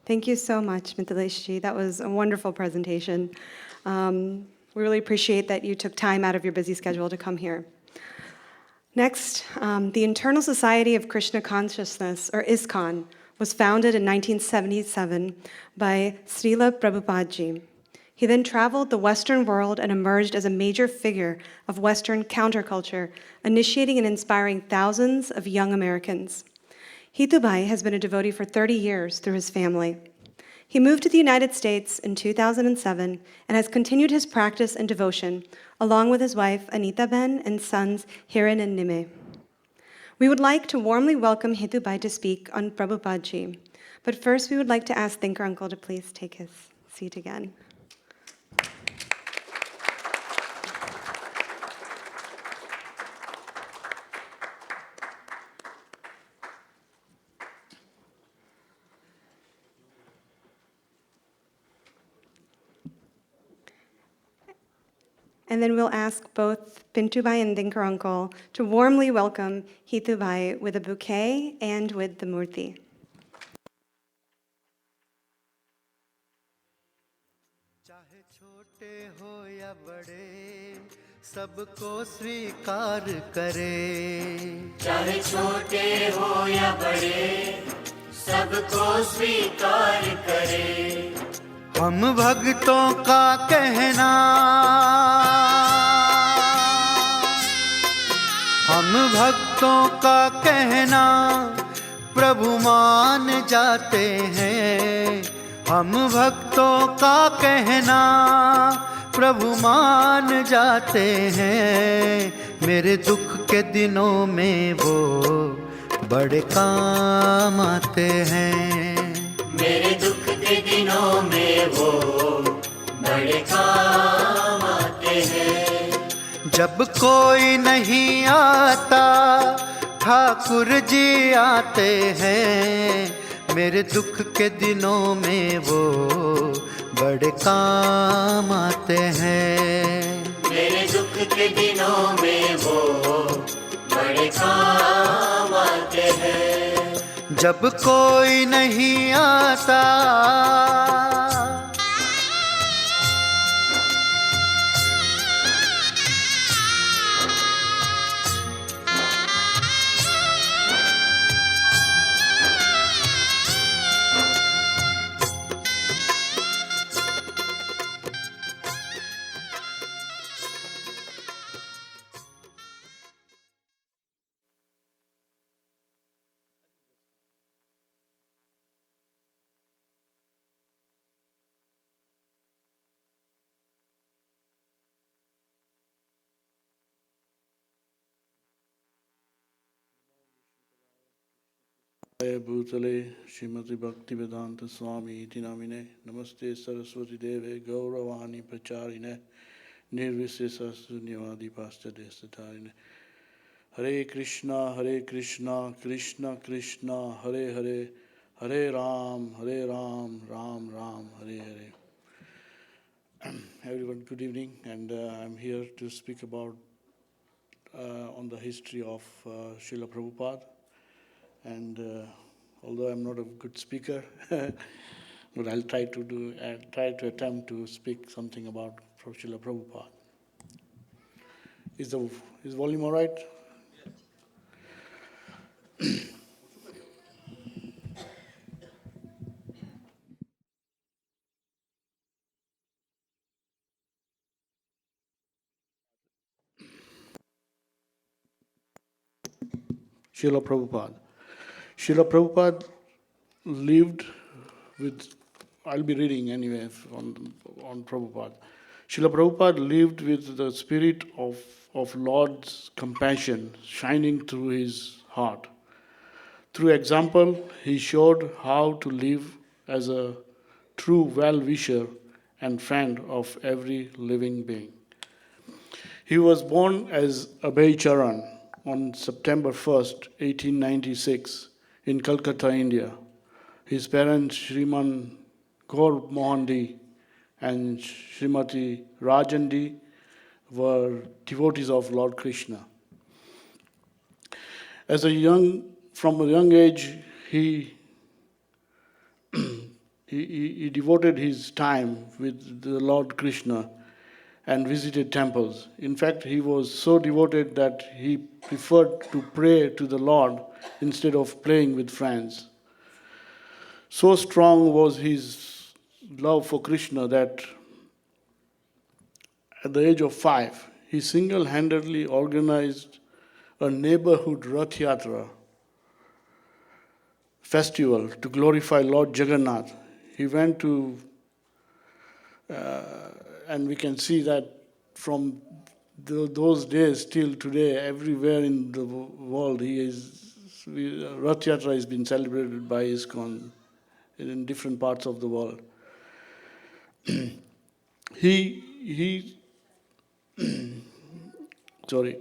Thank you so much, Mithilesh. That was a wonderful presentation. We really appreciate that you took time out of your busy schedule to come here. Next, the Internal Society of Krishna Consciousness, or ISKCON, was founded in 1977 by Srila Prabhupada. He then traveled the Western world and emerged as a major figure of Western counterculture, initiating and inspiring thousands of young Americans. Hitubhai has been a devotee for 30 years through his family. He moved to the United States in 2007 and has continued his practice and devotion, along with his wife Anita Ben and sons Hiran and Nime. We would like to warmly welcome Hitubhai to speak on Prabhupada. But first, we would like to ask Thinker Uncle to please take his seat again. And then we'll ask both Pintubai and Thinker Uncle to warmly welcome Hitubhai with a bouquet and with the murti. चाहे छोटे हो या बड़े सबको स्वीकार करे चाहे छोटे हो या बड़े सबको स्वीकार करे हम भक्तों का कहना प्रभु मान जाते हैं हम भक्तों का कहना प्रभु मान जाते हैं मेरे दुख के दिनों में वो बड़े काम आते हैं मेरे दुख के दिनों में वो बड़े काम आते हैं जब कोई नहीं आता ठाकुर जी आते हैं मेरे दुख के दिनों में वो बड़े काम आते हैं मेरे दुख के दिनों में वो बड़े काम आते हैं जब कोई नहीं आता भूतले श्रीमती भक्ति वेदांत स्वामी इति नामिने नमस्ते सरस्वती देवे गौरवाणी प्रचारिणे निर्विशेष शून्यवादी पाश्चात्यस्थारिणे हरे Krishna Krishna Krishna Hare Hare Hare Ram Ram Ram Hare Hare Everyone, good evening, and I'm here to speak about on the history of Srila Prabhupada. And although I'm not a good speaker, but I'll try to attempt to speak something about Srila Prabhupada. Is volume all right? Yes. Srila Prabhupada. Srila Prabhupada lived with, I'll be reading anyway on Prabhupada. Srila Prabhupada lived with the spirit of Lord's compassion shining through his heart. Through example, he showed how to live as a true well-wisher and friend of every living being. He was born as Abhay Charan on September 1st, 1896, in Calcutta, India. His parents, Shriman Gaur Mohandi and Srimati Rajandi, were devotees of Lord Krishna. From a young age, he he devoted his time with the Lord Krishna and visited temples. In fact, he was so devoted that he preferred to pray to the Lord instead of playing with friends. So strong was his love for Krishna that at the age of 5, he single-handedly organized a neighborhood Rath Yatra festival to glorify Lord Jagannath. He went to, and we can see that from those days till today, everywhere in the world, Rath Yatra has been celebrated by ISKCON in different parts of the world. he sorry.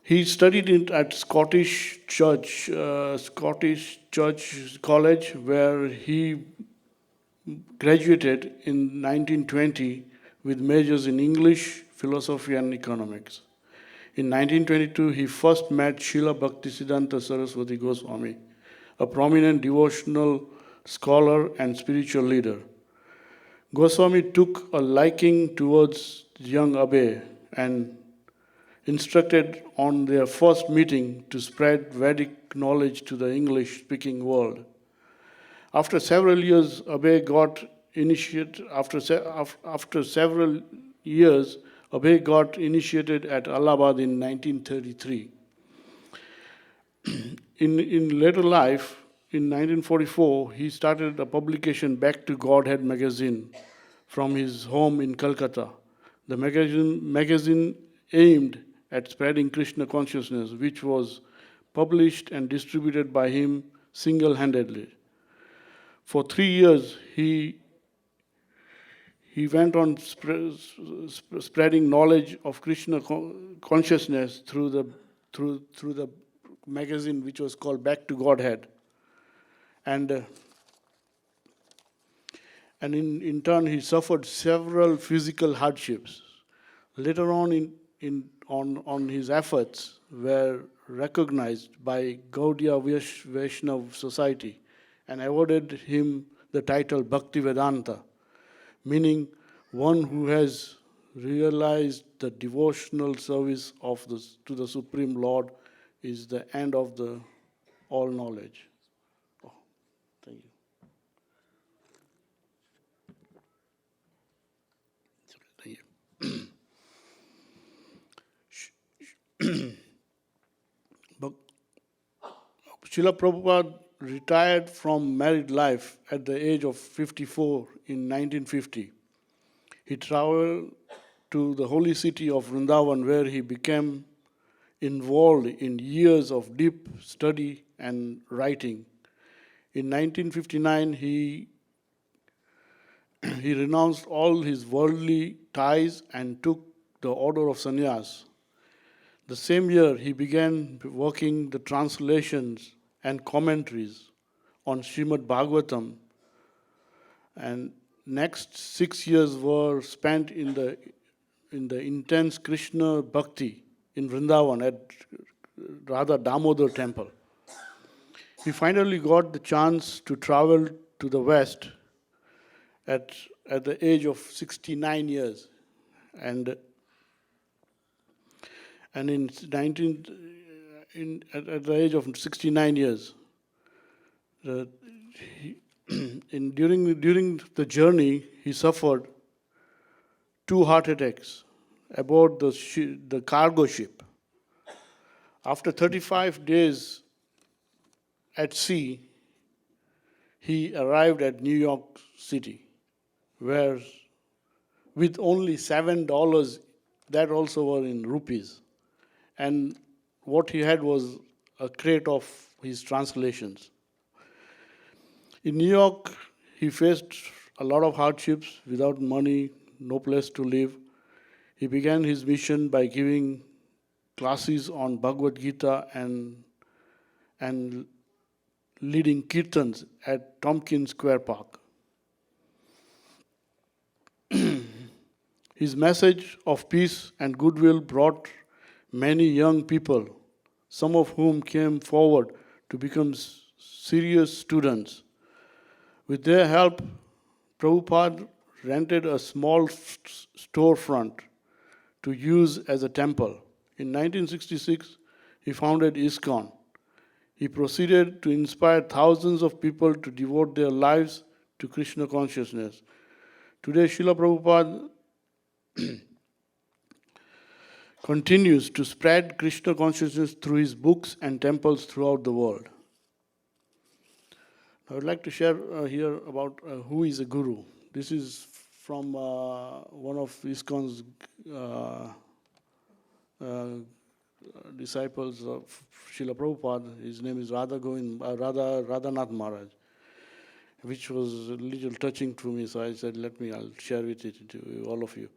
He studied at Scottish Church College, where he graduated in 1920 with majors in English, philosophy, and economics. In 1922, he first met Srila Bhaktisiddhanta Saraswati Goswami, a prominent devotional scholar and spiritual leader. Goswami took a liking towards young Abhay and instructed on their first meeting to spread Vedic knowledge to the English-speaking world. After several years, Abhay got initiated. After several years, Abhay got initiated at Allahabad in 1933. In later life, in 1944, he started a publication, Back to Godhead magazine, from his home in Calcutta. The magazine aimed at spreading Krishna consciousness, which was published and distributed by him single-handedly. For 3 years, he went on spreading knowledge of Krishna consciousness through the magazine, which was called Back to Godhead, and in turn he suffered several physical hardships. Later on, on his efforts were recognized by Gaudiya Vaishnava Society and awarded him the title Bhaktivedanta, meaning one who has realized the devotional service to the Supreme Lord is the end of the all knowledge. Oh, thank you. Thank you. Srila Prabhupada retired from married life at the age of 54 in 1950. He traveled to the holy city of Vrindavan, where he became involved in years of deep study and writing. In 1959, he renounced all his worldly ties and took the order of sannyas. The same year, he began working the translations and commentaries on Srimad Bhagavatam, and next 6 years were spent in the intense Krishna bhakti in Vrindavan at Radha Damodar temple. He finally got the chance to travel to the West at the age of 69 years, and at the age of 69 years, during the journey, he suffered 2 heart attacks aboard the cargo ship. After 35 days at sea, he arrived at New York City, where with only $7, that also were in rupees, and what he had was a crate of his translations. In New York, he faced a lot of hardships without money, no place to live. He began his mission by giving classes on Bhagavad Gita and leading kirtans at Tompkins Square Park. His message of peace and goodwill brought many young people, some of whom came forward to become serious students. With their help, Prabhupada rented a small storefront to use as a temple. In 1966, he founded ISKCON. He proceeded to inspire thousands of people to devote their lives to Krishna consciousness. Today, Srila Prabhupada continues to spread Krishna consciousness through his books and temples throughout the world. I would like to share here about who is a guru. This is from one of ISKCON's disciples of Srila Prabhupada. His name is Radhanath Maharaj, which was a little touching to me, so I said, I'll share it to all of you.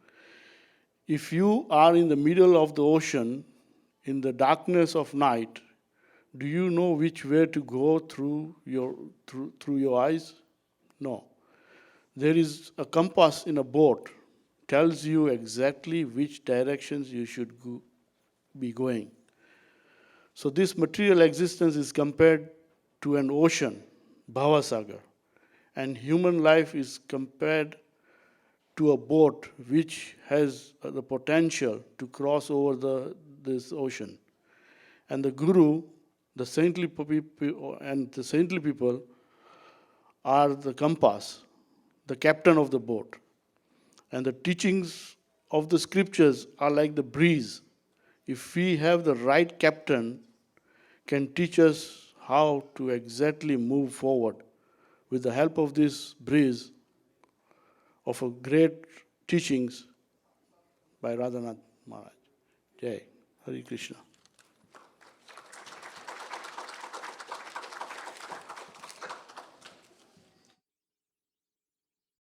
If you are in the middle of the ocean, in the darkness of night, do you know which way to go through your eyes? No. There is a compass in a boat, tells you exactly which directions you should be going. So this material existence is compared to an ocean, Bhavasagar, and human life is compared to a boat which has the potential to cross over this ocean. And the guru, the saintly people are the compass, the captain of the boat. And the teachings of the scriptures are like the breeze. If we have the right captain, can teach us how to exactly move forward. With the help of this breeze, of a great teachings by Radhanath Maharaj. Jai. Hare Krishna.